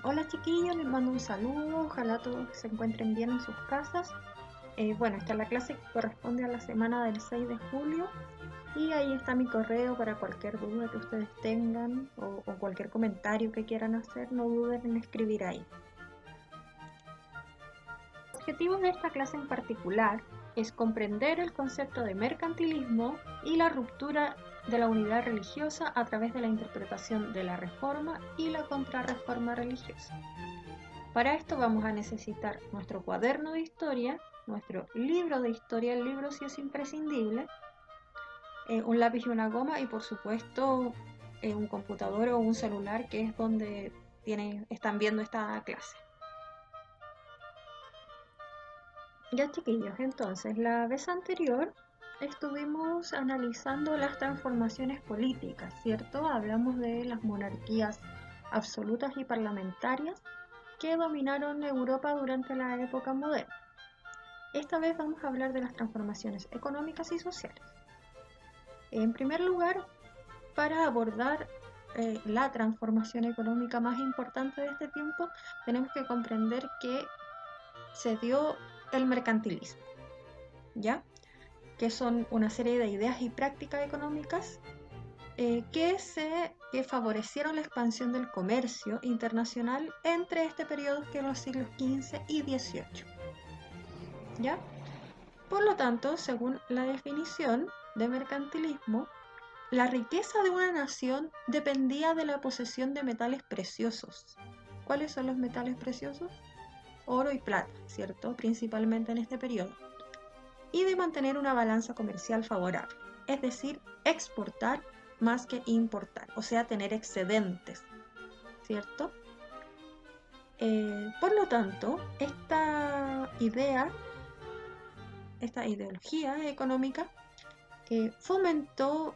Hola chiquillos, les mando un saludo, ojalá todos se encuentren bien en sus casas. Bueno, esta es la clase que corresponde a la semana del 6 de julio y ahí está mi correo para cualquier duda que ustedes tengan o cualquier comentario que quieran hacer, no duden en escribir ahí. El objetivo de esta clase en particular es comprender el concepto de mercantilismo y la ruptura de la unidad religiosa a través de la interpretación de la reforma y la contrarreforma religiosa. Para esto vamos a necesitar nuestro cuaderno de historia, nuestro libro de historia, el libro sí es imprescindible, un lápiz y una goma y por supuesto un computador o un celular que es donde están viendo esta clase. Ya chiquillos, entonces la vez anterior estuvimos analizando las transformaciones políticas, ¿cierto? Hablamos de las monarquías absolutas y parlamentarias que dominaron Europa durante la época moderna. Esta vez vamos a hablar de las transformaciones económicas y sociales. En primer lugar, para abordar la transformación económica más importante de este tiempo, tenemos que comprender que se dio el mercantilismo, ¿ya? Que son una serie de ideas y prácticas económicas que favorecieron la expansión del comercio internacional entre este periodo que los siglos XV y XVIII, ¿ya? Por lo tanto, según la definición de mercantilismo, la riqueza de una nación dependía de la posesión de metales preciosos. ¿Cuáles son los metales preciosos? Oro y plata, ¿cierto? Principalmente en este periodo. Y de mantener una balanza comercial favorable, es decir, exportar más que importar, o sea, tener excedentes, ¿cierto? Por lo tanto, esta ideología económica fomentó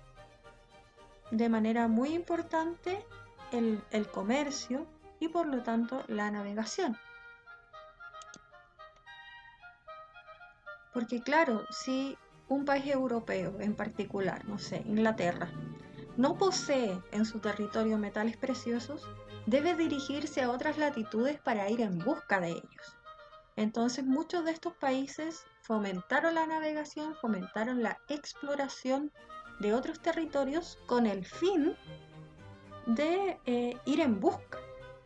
de manera muy importante el comercio y por lo tanto la navegación. Porque claro, si un país europeo en particular, no sé, Inglaterra, no posee en su territorio metales preciosos, debe dirigirse a otras latitudes para ir en busca de ellos. Entonces muchos de estos países fomentaron la navegación, fomentaron la exploración de otros territorios con el fin de ir en busca,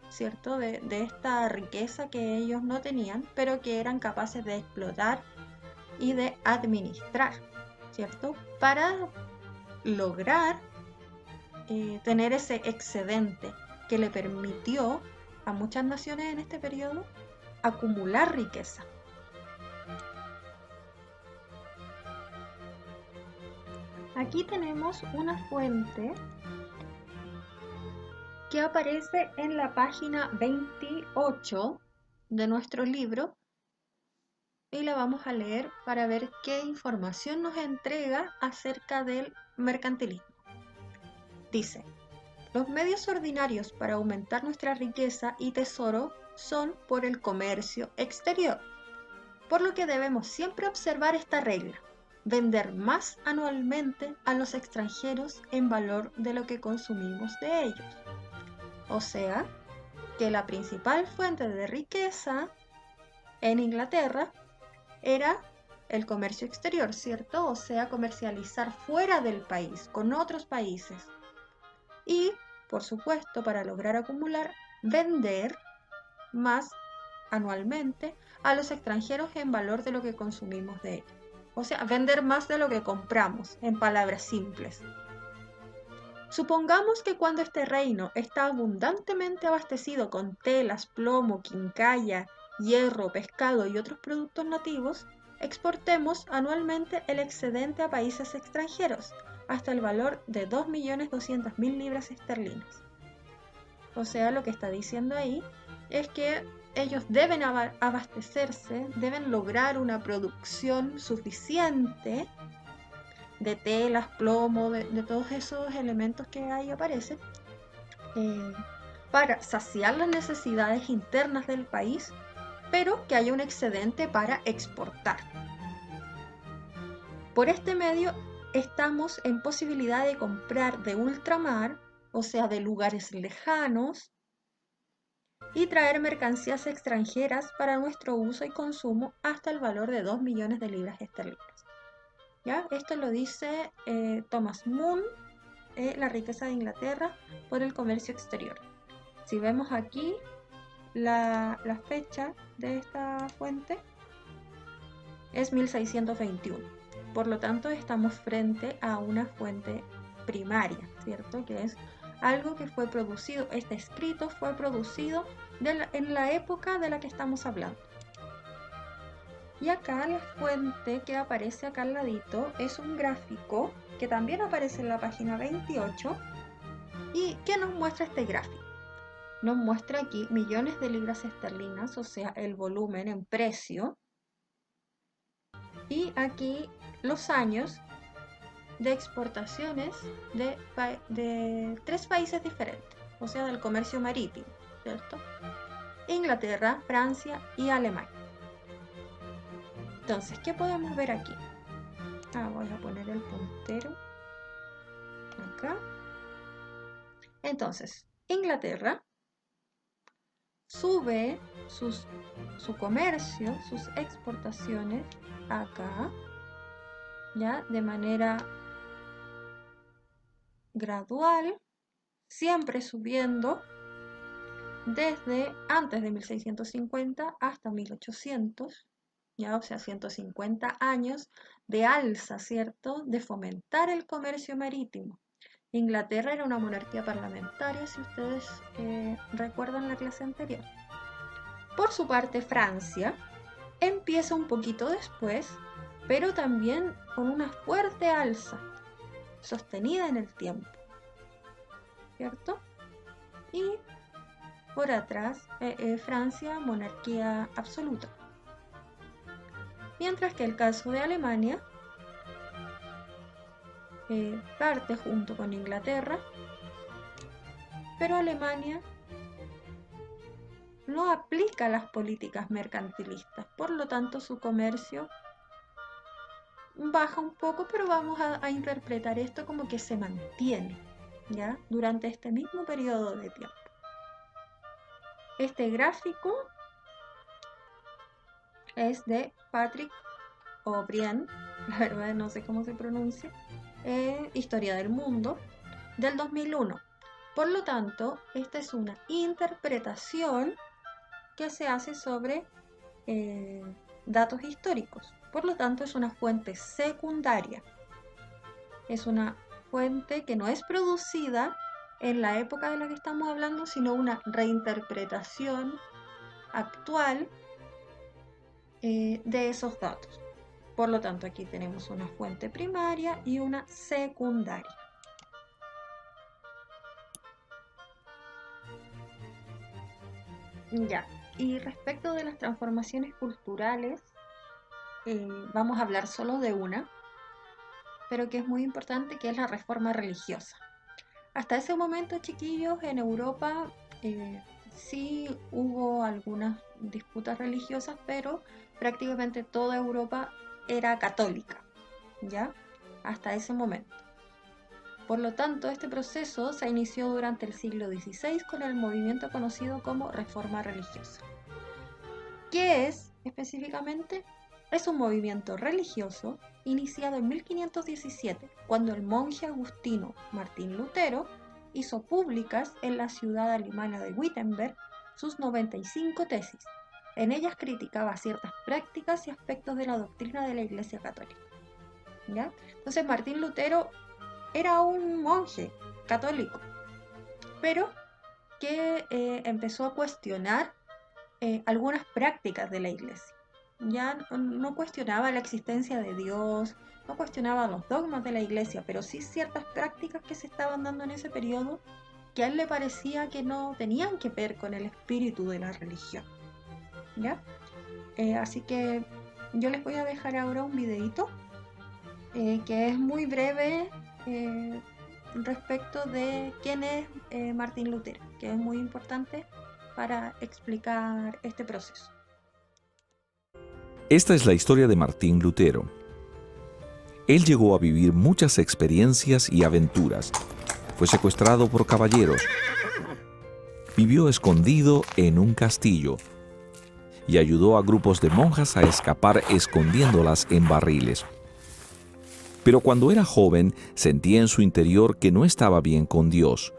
¿cierto? De esta riqueza que ellos no tenían, pero que eran capaces de explotar y de administrar, ¿cierto? Para lograr tener ese excedente que le permitió a muchas naciones en este periodo acumular riqueza. Aquí tenemos una fuente que aparece en la página 28 de nuestro libro y la vamos a leer para ver qué información nos entrega acerca del mercantilismo. Dice, los medios ordinarios para aumentar nuestra riqueza y tesoro son por el comercio exterior, por lo que debemos siempre observar esta regla, vender más anualmente a los extranjeros en valor de lo que consumimos de ellos. O sea, que la principal fuente de riqueza en Inglaterra era el comercio exterior, ¿cierto? O sea, comercializar fuera del país, con otros países. Y, por supuesto, para lograr acumular, vender más anualmente a los extranjeros en valor de lo que consumimos de ellos. O sea, vender más de lo que compramos, en palabras simples. Supongamos que cuando este reino está abundantemente abastecido con telas, plomo, quincalla, hierro, pescado y otros productos nativos, exportemos anualmente el excedente a países extranjeros, hasta el valor de 2.200.000 libras esterlinas. O sea, lo que está diciendo ahí es que ellos deben abastecerse, deben lograr una producción suficiente de telas, plomo, de todos esos elementos que ahí aparecen, eh, para saciar las necesidades internas del país, pero que haya un excedente para exportar. Por este medio estamos en posibilidad de comprar de ultramar, o sea, de lugares lejanos, y traer mercancías extranjeras para nuestro uso y consumo hasta el valor de 2 millones de libras esterlinas. ¿Ya? Esto lo dice Thomas Moon, La riqueza de Inglaterra por el comercio exterior. Si vemos aquí la fecha de esta fuente es 1621. Por lo tanto, estamos frente a una fuente primaria, ¿cierto? Que es algo que fue producido, este escrito fue producido en la época de la que estamos hablando. Y acá la fuente que aparece acá al ladito es un gráfico que también aparece en la página 28. ¿Y qué nos muestra este gráfico? Nos muestra aquí millones de libras esterlinas, o sea, el volumen en precio. Y aquí los años de exportaciones de 3 países diferentes, o sea, del comercio marítimo, ¿cierto? Inglaterra, Francia y Alemania. Entonces, ¿qué podemos ver aquí? Voy a poner el puntero acá. Entonces, Inglaterra sube su comercio, sus exportaciones acá, ya de manera gradual, siempre subiendo desde antes de 1650 hasta 1800, ya, o sea, 150 años de alza, ¿cierto?, de fomentar el comercio marítimo. Inglaterra era una monarquía parlamentaria, si ustedes recuerdan la clase anterior. Por su parte, Francia empieza un poquito después, pero también con una fuerte alza, sostenida en el tiempo, ¿cierto? Y por atrás, Francia, monarquía absoluta. Mientras que el caso de Alemania parte junto con Inglaterra, pero Alemania no aplica las políticas mercantilistas, por lo tanto su comercio baja un poco, pero vamos a interpretar esto como que se mantiene, ¿ya?, durante este mismo periodo de tiempo. Este gráfico es de Patrick O'Brien, la verdad no sé cómo se pronuncia, Historia del Mundo, del 2001. Por lo tanto, esta es una interpretación que se hace sobre datos históricos. Por lo tanto, es una fuente secundaria. Es una fuente que no es producida en la época de la que estamos hablando, sino una reinterpretación actual de esos datos. Por lo tanto, aquí tenemos una fuente primaria y una secundaria. Ya, y respecto de las transformaciones culturales, vamos a hablar solo de una, pero que es muy importante, que es la reforma religiosa. Hasta ese momento, chiquillos, en Europa sí hubo algunas disputas religiosas, pero prácticamente toda Europa era católica, ¿ya? Hasta ese momento. Por lo tanto, este proceso se inició durante el siglo XVI con el movimiento conocido como Reforma Religiosa. ¿Qué es específicamente? Es un movimiento religioso iniciado en 1517, cuando el monje agustino Martín Lutero hizo públicas en la ciudad alemana de Wittenberg sus 95 tesis. En ellas criticaba ciertas prácticas y aspectos de la doctrina de la Iglesia Católica, ¿ya? Entonces Martín Lutero era un monje católico, pero que empezó a cuestionar algunas prácticas de la Iglesia. Ya no cuestionaba la existencia de Dios, no cuestionaba los dogmas de la Iglesia, pero sí ciertas prácticas que se estaban dando en ese periodo que a él le parecía que no tenían que ver con el espíritu de la religión, ¿ya? Así que yo les voy a dejar ahora un videito que es muy breve respecto de quién es Martín Lutero, que es muy importante para explicar este proceso. Esta es la historia de Martín Lutero. Él llegó a vivir muchas experiencias y aventuras. Fue secuestrado por caballeros. Vivió escondido en un castillo y ayudó a grupos de monjas a escapar escondiéndolas en barriles. Pero cuando era joven, sentía en su interior que no estaba bien con Dios.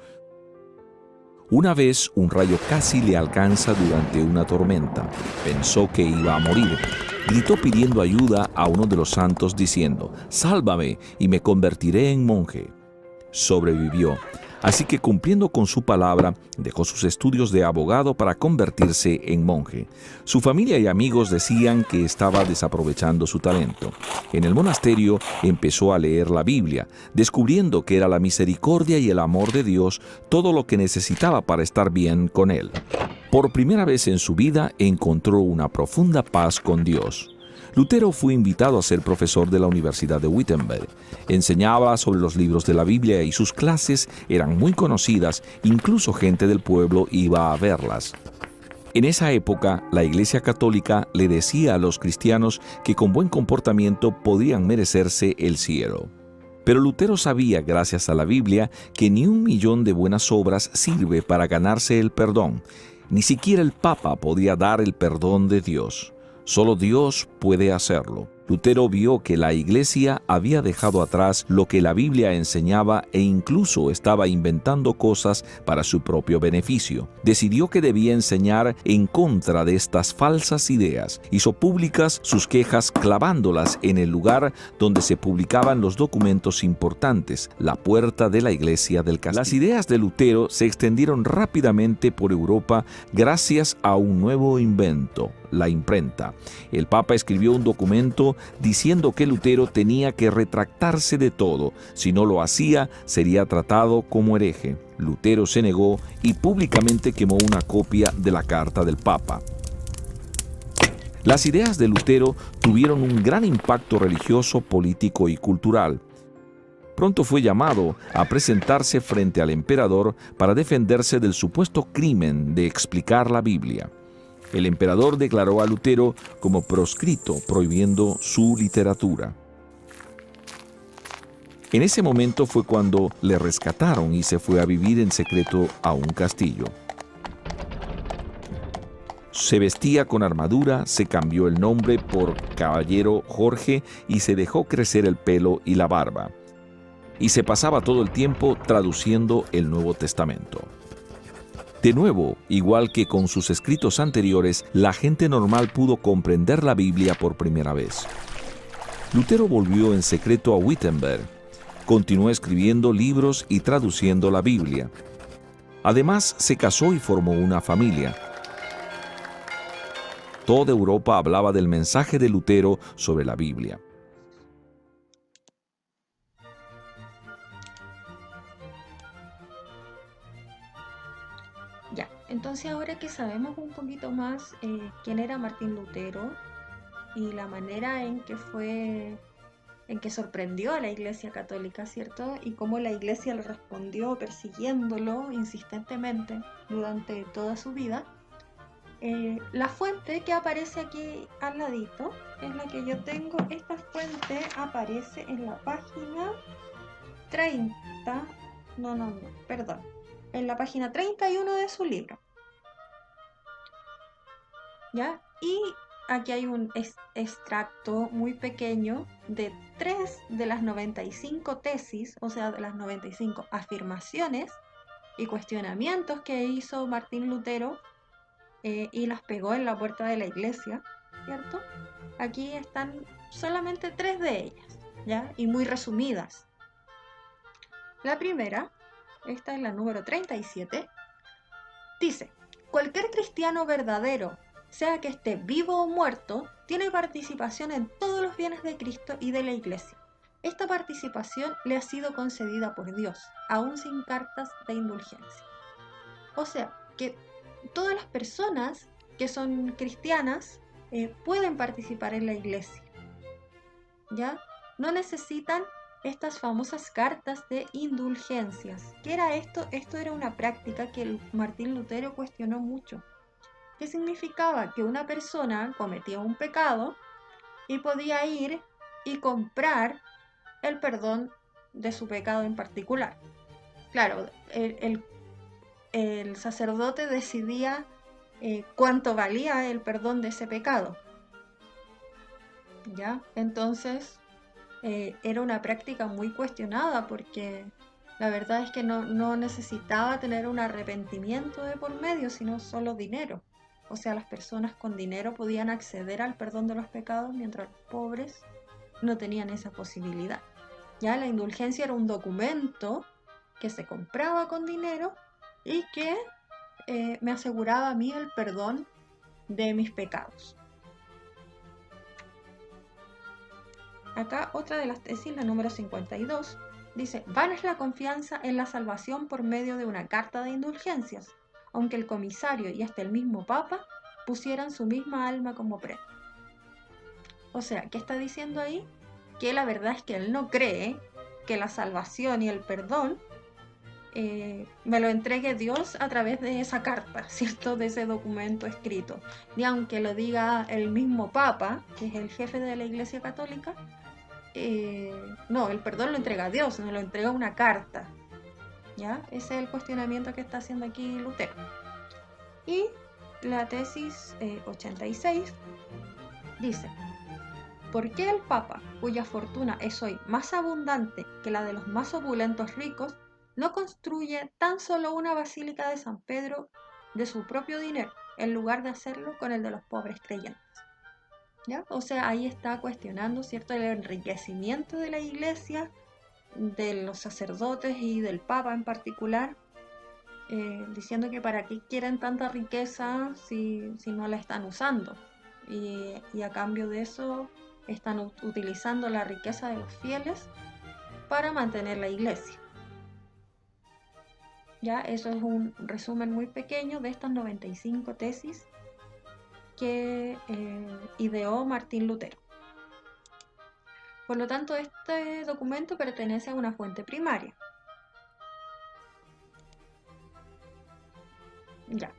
Una vez un rayo casi le alcanza durante una tormenta. Pensó que iba a morir. Gritó pidiendo ayuda a uno de los santos diciendo: «Sálvame y me convertiré en monje». Sobrevivió. Así que, cumpliendo con su palabra, dejó sus estudios de abogado para convertirse en monje. Su familia y amigos decían que estaba desaprovechando su talento. En el monasterio empezó a leer la Biblia, descubriendo que era la misericordia y el amor de Dios todo lo que necesitaba para estar bien con Él. Por primera vez en su vida encontró una profunda paz con Dios. Lutero fue invitado a ser profesor de la Universidad de Wittenberg. Enseñaba sobre los libros de la Biblia y sus clases eran muy conocidas, incluso gente del pueblo iba a verlas. En esa época, la Iglesia Católica le decía a los cristianos que con buen comportamiento podían merecerse el cielo. Pero Lutero sabía, gracias a la Biblia, que ni 1.000.000 de buenas obras sirve para ganarse el perdón. Ni siquiera el Papa podía dar el perdón de Dios. Solo Dios puede hacerlo. Lutero vio que la Iglesia había dejado atrás lo que la Biblia enseñaba e incluso estaba inventando cosas para su propio beneficio. Decidió que debía enseñar en contra de estas falsas ideas. Hizo públicas sus quejas clavándolas en el lugar donde se publicaban los documentos importantes, la puerta de la iglesia del castillo. Las ideas de Lutero se extendieron rápidamente por Europa gracias a un nuevo invento: la imprenta. El Papa escribió un documento diciendo que Lutero tenía que retractarse de todo. Si no lo hacía, sería tratado como hereje. Lutero se negó y públicamente quemó una copia de la carta del Papa. Las ideas de Lutero tuvieron un gran impacto religioso, político y cultural. Pronto fue llamado a presentarse frente al emperador para defenderse del supuesto crimen de explicar la Biblia. El emperador declaró a Lutero como proscrito, prohibiendo su literatura. En ese momento fue cuando le rescataron y se fue a vivir en secreto a un castillo. Se vestía con armadura, se cambió el nombre por Caballero Jorge y se dejó crecer el pelo y la barba. Y se pasaba todo el tiempo traduciendo el Nuevo Testamento. De nuevo, igual que con sus escritos anteriores, la gente normal pudo comprender la Biblia por primera vez. Lutero volvió en secreto a Wittenberg. Continuó escribiendo libros y traduciendo la Biblia. Además, se casó y formó una familia. Toda Europa hablaba del mensaje de Lutero sobre la Biblia. Ya, entonces ahora que sabemos un poquito más quién era Martín Lutero y la manera en que sorprendió a la Iglesia Católica, ¿cierto? Y cómo la Iglesia le respondió persiguiéndolo insistentemente durante toda su vida. La fuente que aparece aquí al ladito es la que yo tengo. Esta fuente aparece en la página 30, perdón, en la página 31 de su libro. ¿Ya? Y aquí hay un extracto muy pequeño de 3 de las 95 tesis, o sea, de las 95 afirmaciones y cuestionamientos que hizo Martín Lutero y las pegó en la puerta de la iglesia, ¿cierto? Aquí están solamente 3 de ellas, ¿ya? Y muy resumidas. La primera, esta es la número 37, dice: cualquier cristiano verdadero, sea que esté vivo o muerto, tiene participación en todos los bienes de Cristo y de la Iglesia. Esta participación le ha sido concedida por Dios, aún sin cartas de indulgencia. O sea, que todas las personas que son cristianas pueden participar en la Iglesia, ¿ya? No necesitan estas famosas cartas de indulgencias. ¿Qué era esto? Esto era una práctica que Martín Lutero cuestionó mucho. ¿Qué significaba? Que una persona cometía un pecado y podía ir y comprar el perdón de su pecado en particular. Claro, el sacerdote decidía cuánto valía el perdón de ese pecado. ¿Ya? Entonces, era una práctica muy cuestionada porque la verdad es que no necesitaba tener un arrepentimiento de por medio, sino solo dinero. O sea, las personas con dinero podían acceder al perdón de los pecados, mientras los pobres no tenían esa posibilidad. Ya la indulgencia era un documento que se compraba con dinero y que me aseguraba a mí el perdón de mis pecados. Acá otra de las tesis, la número 52, dice: vana es la confianza en la salvación por medio de una carta de indulgencias, aunque el comisario y hasta el mismo Papa pusieran su misma alma como prenda. O sea, ¿qué está diciendo ahí? Que la verdad es que él no cree que la salvación y el perdón me lo entregue Dios a través de esa carta, ¿cierto? De ese documento escrito. Y aunque lo diga el mismo Papa, que es el jefe de la Iglesia Católica, no, el perdón lo entrega Dios, no lo entrega una carta. ¿Ya? Ese es el cuestionamiento que está haciendo aquí Lutero. Y la tesis 86 dice: ¿por qué el Papa, cuya fortuna es hoy más abundante que la de los más opulentos ricos, no construye tan solo una basílica de San Pedro de su propio dinero, en lugar de hacerlo con el de los pobres creyentes? ¿Ya? O sea, ahí está cuestionando, ¿cierto?, el enriquecimiento de la Iglesia, de los sacerdotes y del Papa en particular, diciendo que para qué quieren tanta riqueza si no la están usando. Y a cambio de eso están utilizando la riqueza de los fieles para mantener la Iglesia. Ya, eso es un resumen muy pequeño de estas 95 tesis que ideó Martín Lutero. Por lo tanto, este documento pertenece a una fuente primaria. Ya.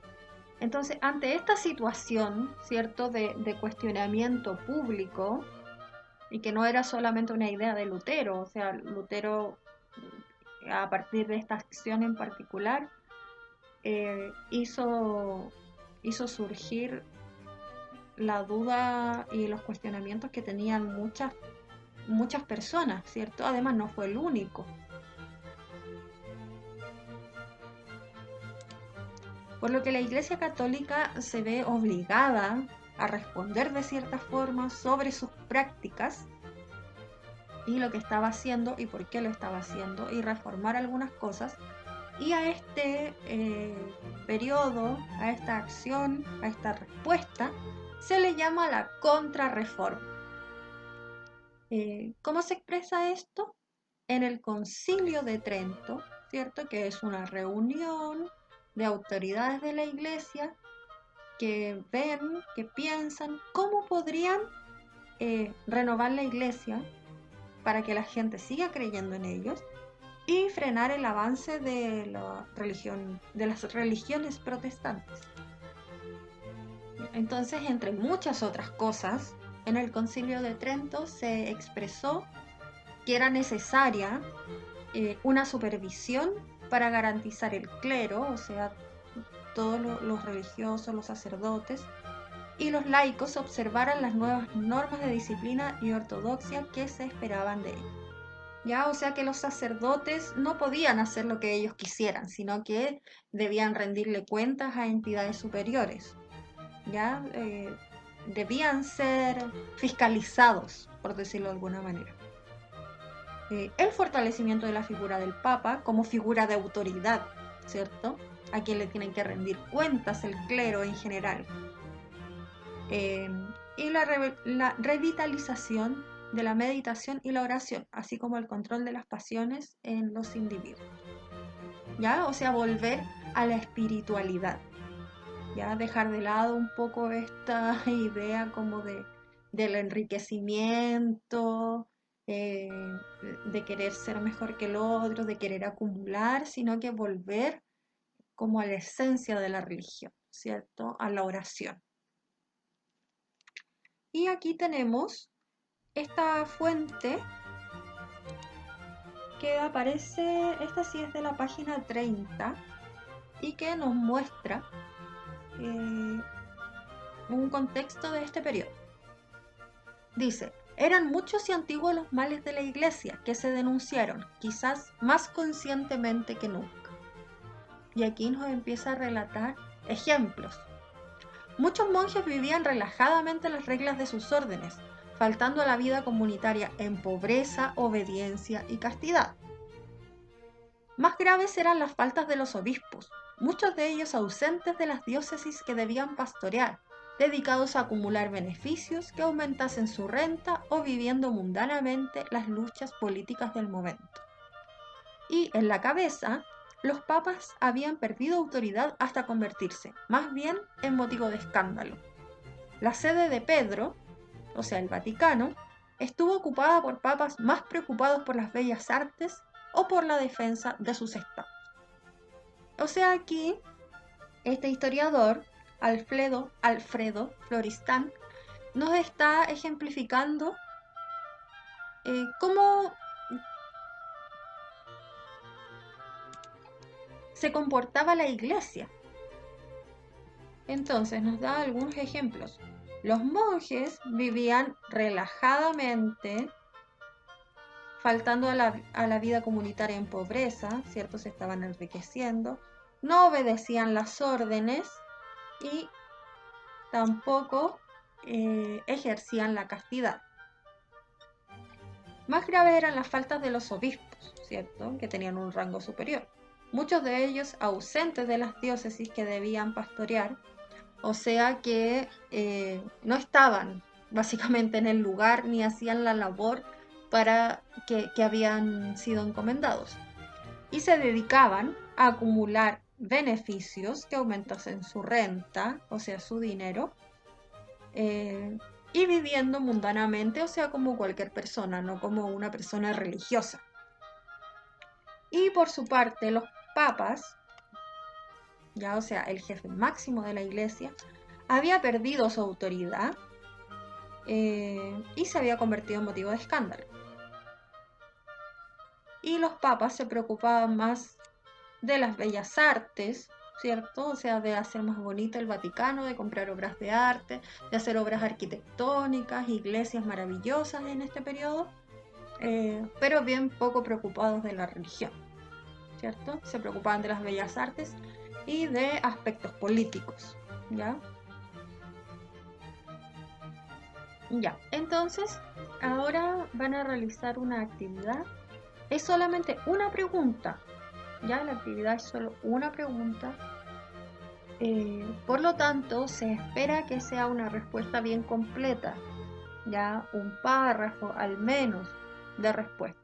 Entonces, ante esta situación, ¿cierto?, de cuestionamiento público, y que no era solamente una idea de Lutero, o sea, Lutero, a partir de esta acción en particular, hizo surgir la duda y los cuestionamientos que tenían muchas personas, ¿cierto? Además, no fue el único. Por lo que la Iglesia Católica se ve obligada a responder de cierta forma sobre sus prácticas y lo que estaba haciendo y por qué lo estaba haciendo, y reformar algunas cosas. Y a este periodo, a esta acción, a esta respuesta, se le llama la contrarreforma. ¿Cómo se expresa esto? En el Concilio de Trento, ¿cierto?, que es una reunión de autoridades de la Iglesia que ven, que piensan cómo podrían renovar la Iglesia para que la gente siga creyendo en ellos y frenar el avance de las religiones protestantes. Entonces, entre muchas otras cosas, en el Concilio de Trento se expresó que era necesaria una supervisión para garantizar el clero, o sea, todos los religiosos, los sacerdotes y los laicos observaran las nuevas normas de disciplina y ortodoxia que se esperaban de ellos. ¿Ya? O sea que los sacerdotes no podían hacer lo que ellos quisieran, sino que debían rendirle cuentas a entidades superiores. ¿Ya? Debían ser fiscalizados, por decirlo de alguna manera. El fortalecimiento de la figura del Papa como figura de autoridad, ¿cierto?, a quien le tienen que rendir cuentas el clero en general. Y la revitalización de la meditación y la oración, así como el control de las pasiones en los individuos. ¿Ya? O sea, volver a la espiritualidad. Ya, dejar de lado un poco esta idea como del enriquecimiento, de querer ser mejor que el otro, de querer acumular, sino que volver como a la esencia de la religión, ¿cierto?, a la oración. Y aquí tenemos esta fuente que aparece, esta sí es de la página 30, y que nos muestra un contexto de este periodo. Dice, eran muchos y antiguos los males de la Iglesia que se denunciaron, quizás más conscientemente que nunca. Y aquí nos empieza a relatar ejemplos. Muchos monjes vivían relajadamente las reglas de sus órdenes, faltando a la vida comunitaria en pobreza, obediencia y castidad. Más graves eran las faltas de los obispos, muchos de ellos ausentes de las diócesis que debían pastorear, dedicados a acumular beneficios que aumentasen su renta o viviendo mundanamente las luchas políticas del momento. Y en la cabeza, los papas habían perdido autoridad hasta convertirse, más bien, en motivo de escándalo. La sede de Pedro, o sea, el Vaticano, estuvo ocupada por papas más preocupados por las bellas artes o por la defensa de sus estados. O sea, aquí, este historiador, Alfredo Floristan, nos está ejemplificando cómo se comportaba la iglesia. Entonces nos da algunos ejemplos. Los monjes vivían relajadamente, faltando a la vida comunitaria en pobreza, ¿cierto? Se estaban enriqueciendo, no obedecían las órdenes y tampoco ejercían la castidad. Más graves eran las faltas de los obispos, ¿cierto? Que tenían un rango superior. Muchos de ellos ausentes de las diócesis que debían pastorear, o sea que no estaban básicamente en el lugar ni hacían la labor para que habían sido encomendados. Y se dedicaban a acumular beneficios que aumentasen su renta, o sea, su dinero, y viviendo mundanamente, o sea, como cualquier persona, no como una persona religiosa. Y por su parte, los papas, ya, o sea, el jefe máximo de la iglesia, había perdido su autoridad y se había convertido en motivo de escándalo. Y los papas se preocupaban más de las bellas artes, ¿cierto? O sea, de hacer más bonito el Vaticano, de comprar obras de arte, de hacer obras arquitectónicas, iglesias maravillosas en este periodo, pero bien poco preocupados de la religión, ¿cierto? Se preocupaban de las bellas artes y de aspectos políticos, ¿ya? Ya, entonces, ahora van a realizar una actividad. Es solamente una pregunta, ¿ya? La actividad es solo una pregunta. Por lo tanto, se espera que sea una respuesta bien completa, ya un párrafo al menos de respuesta.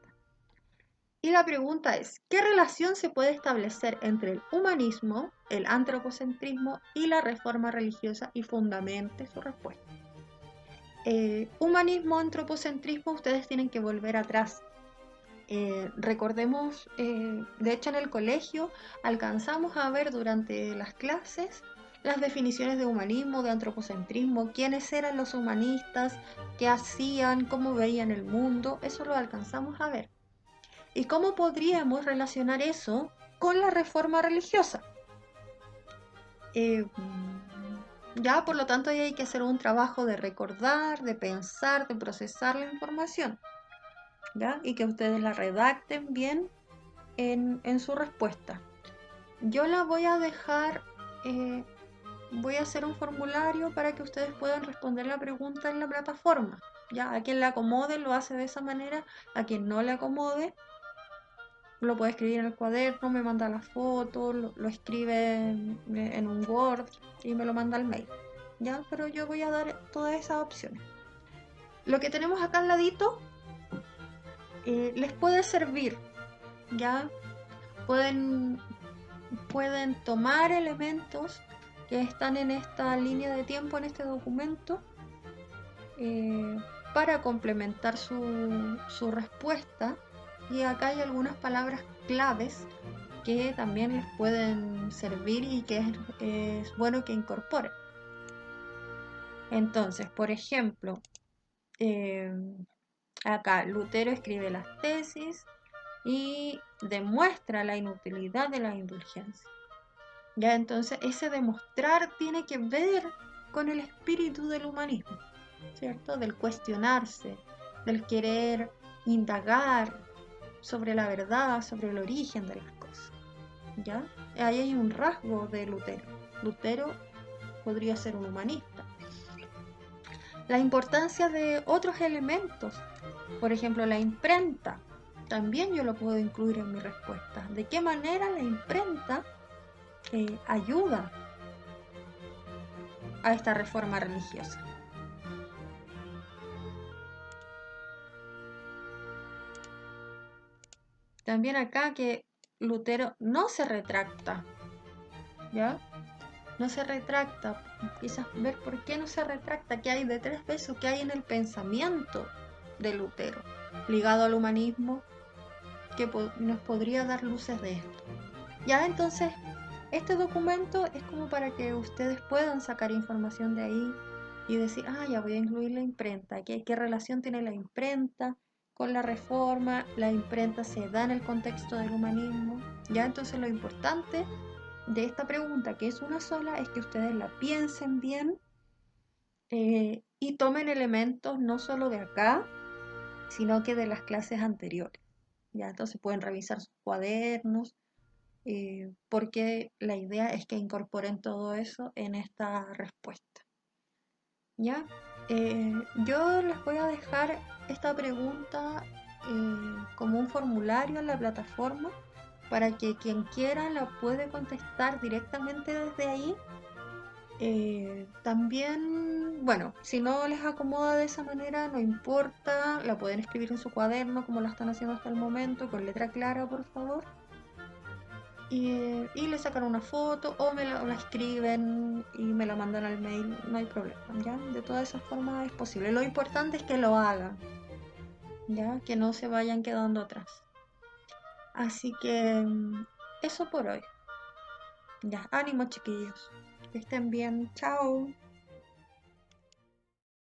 Y la pregunta es, ¿qué relación se puede establecer entre el humanismo, el antropocentrismo y la reforma religiosa? Y fundamente su respuesta. Humanismo, antropocentrismo, ustedes tienen que volver atrás. Recordemos, de hecho en el colegio alcanzamos a ver durante las clases las definiciones de humanismo, de antropocentrismo, quiénes eran los humanistas, qué hacían, cómo veían el mundo, eso lo alcanzamos a ver. ¿Y cómo podríamos relacionar eso con la reforma religiosa? Ya, por lo tanto, ahí hay que hacer un trabajo de recordar, de pensar, de procesar la información, ¿ya? Y que ustedes la redacten bien en su respuesta. Yo la voy a dejar, voy a hacer un formulario para que ustedes puedan responder la pregunta en la plataforma. Ya, a quien le acomode lo hace de esa manera, a quien no le acomode lo puede escribir en el cuaderno, me manda la foto, lo escribe en un Word y me lo manda al mail. Ya, pero yo voy a dar todas esas opciones. Lo que tenemos acá al ladito les puede servir, ya pueden tomar elementos que están en esta línea de tiempo, en este documento, para complementar su respuesta. Y acá hay algunas palabras claves que también les pueden servir y que es bueno que incorporen. Entonces, por ejemplo, acá Lutero escribe las tesis y demuestra la inutilidad de la indulgencia. Ya, entonces ese demostrar tiene que ver con el espíritu del humanismo, ¿cierto? Del cuestionarse, del querer indagar sobre la verdad, sobre el origen de las cosas, ¿ya? Ahí hay un rasgo de Lutero. Lutero podría ser un humanista. La importancia de otros elementos, por ejemplo, la imprenta, también yo lo puedo incluir en mi respuesta. ¿De qué manera la imprenta ayuda a esta reforma religiosa? También acá que Lutero no se retracta, ¿ya? No se retracta, quizás ver por qué no se retracta, qué hay detrás de eso, qué hay en el pensamiento de Lutero, ligado al humanismo, que nos podría dar luces de esto. Ya, entonces, este documento es como para que ustedes puedan sacar información de ahí y decir, ah, ya voy a incluir la imprenta, qué relación tiene la imprenta con la reforma, la imprenta se da en el contexto del humanismo. Ya, entonces lo importante de esta pregunta, que es una sola, es que ustedes la piensen bien y tomen elementos no solo de acá, sino que de las clases anteriores. Ya, entonces pueden revisar sus cuadernos, porque la idea es que incorporen todo eso en esta respuesta. ¿Ya? Yo les voy a dejar esta pregunta como un formulario en la plataforma para que quien quiera la puede contestar directamente desde ahí. También, bueno, si no les acomoda de esa manera, no importa, la pueden escribir en su cuaderno como la están haciendo hasta el momento, con letra clara, por favor. Y le sacan una foto o la escriben y me la mandan al mail, no hay problema, ¿ya? De todas esas formas es posible. Lo importante es que lo hagan, ¿ya? Que no se vayan quedando atrás. Así que eso por hoy. Ya, ánimo chiquillos. Que estén bien. Chao.